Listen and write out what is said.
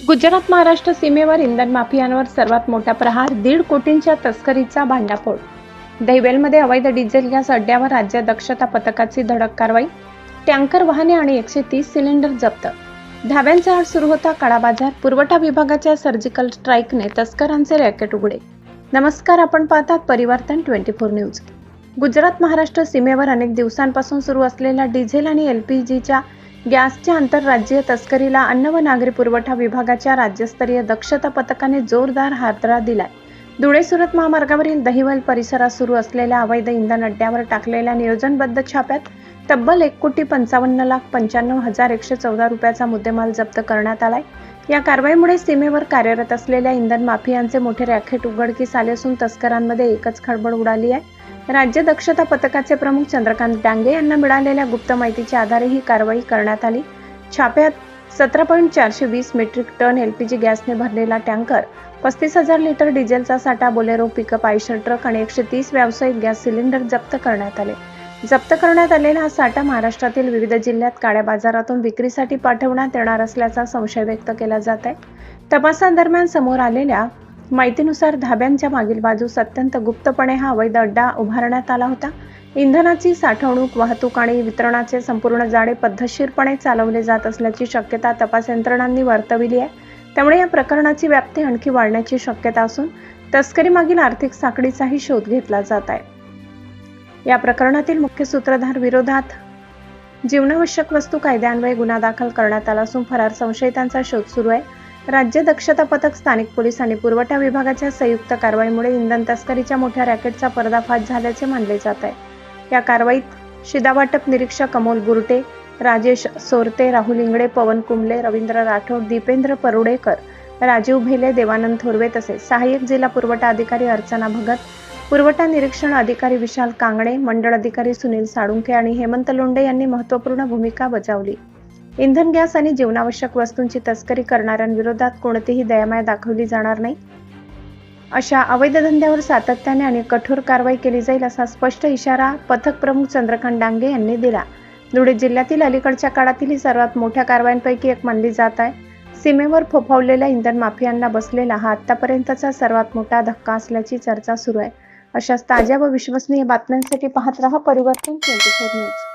गुजरात महाराष्ट्र सीमेवर इंधन माफियांवर सर्वात मोठा प्रहार, 1.5 कोटींच्या तस्करीचा भांडाफोड. दहिवेलमध्ये अवैध डिझेल गॅस अड्ड्यावर राज्य दक्षता पथकाची धडक कारवाई. टँकर वाहने आणि 130 सिलेंडर जप्त. धाब्यांचा आड सुरू होता काळा बाजार. पुरवठा विभागाच्या सर्जिकल स्ट्राईकने तस्करांचे रॅकेट उघडे. नमस्कार, आपण पाहतात परिवर्तन 24 न्यूज. गुजरात महाराष्ट्र सीमेवर अनेक दिवसांपासून सुरू असलेल्या डिझेल आणि LPGच्या गॅसच्या आंतरराज्यीय तस्करीला अन्न व नागरी पुरवठा विभागाच्या राज्यस्तरीय दक्षता पथकाने जोरदार हादरा दिलाय. धुळे-सुरत महामार्गावरील दहिवेल परिसरात सुरू असलेल्या अवैध इंधन अड्ड्यावर टाकलेल्या नियोजनबद्ध छाप्यात तब्बल 1,55,95,114 रुपयाचा मुद्देमाल जप्त करण्यात आलाय. या कारवाईमुळे सीमेवर कार्यरत असलेल्या इंधन माफियांचे मोठे रॅकेट उघडकीस आले असून तस्करांमध्ये एकच खळबळ उडाली आहे. राज्य दक्षता पथकाचे प्रमुख चंद्रकांत डांगे यांना मिळालेल्या गुप्त माहितीच्या आधारे ही कारवाई करण्यात आली. छाप्यात 17.420 मेट्रिक टन LPG गॅसने भरलेला टँकर, 35,000 लिटर डिझेलचा साठा, बोलेरो, पिकअप, आयशर ट्रक आणि 130 व्यावसायिक गॅस सिलेंडर जप्त करण्यात आले. जप्त करण्यात आलेला हा साठा महाराष्ट्रातील विविध जिल्ह्यात काळ्या बाजारातून विक्रीसाठी पाठवण्यात येणार असल्याचा संशय व्यक्त केला जात आहे. तपासादरम्यान समोर आलेल्या माहितीनुसार धाब्यांच्या मागील बाजूस अत्यंत गुप्तपणे हा अवैध अड्डा उभारण्यात आला होता. इंधनाची साठवणूक, वाहतूक आणि वितरणाचे संपूर्ण जाळे पद्धतशीरपणे चालवले जात असल्याची शक्यता तपास यंत्रणांनी वर्तविली आहे. त्यामुळे या प्रकरणाची व्याप्ती आणखी वाढण्याची शक्यता असून तस्करीमागील आर्थिक साखळीचाही शोध घेतला जात आहे. या प्रकरणातील मुख्य सूत्रधार विरोधात जीवनावश्यक वस्तू कायद्यान्वये गुन्हा दाखल करण्यात आला असून फरार संशयितांचा शोध सुरू आहे. राज्य दक्षता पथक, स्थानिक पोलीस आणि पुरवठा विभागाच्या संयुक्त कारवाईमुळे इंधन तस्करीच्या मोठ्या रॅकेटचा पर्दाफाश झाल्याचे मानले जात आहे. या कारवाईत शिधावाटप निरीक्षक अमोल गुरटे, राजेश सोरते, राहुल इंगळे, पवन कुंबले, रवींद्र राठोड, दीपेंद्र परुडेकर, राजीव भेले, देवानंद थोरवे तसेच सहाय्यक जिल्हा पुरवठा अधिकारी अर्चना भगत, पुरवठा निरीक्षण अधिकारी विशाल कांगणे, मंडळ अधिकारी सुनील साळुंखे आणि हेमंत लोंढे यांनी महत्त्वपूर्ण भूमिका बजावली. इंधन, गॅस आणि जीवनावश्यक वस्तूंची तस्करी करणाऱ्यांविरोधात कोणतीही दयामाया दाखवली जाणार नाही. अशा अवैध धंद्यावर सातत्याने आणि कठोर कारवाई केली जाईल असा स्पष्ट इशारा पथक प्रमुख चंद्रकांत डांगे यांनी दिला. धुळे जिल्ह्यातील अलीकडच्या काळातील ही सर्वात मोठ्या कारवायांपैकी एक मानली जात आहे. सीमेवर फोफावलेल्या इंधन माफियांना बसलेला हा आतापर्यंतचा सर्वात मोठा धक्का असल्याची चर्चा सुरू आहे. अशाच ताज्या व विश्वसनीय बातम्यांसाठी पाहत रहा परिवर्तन 24 न्यूज.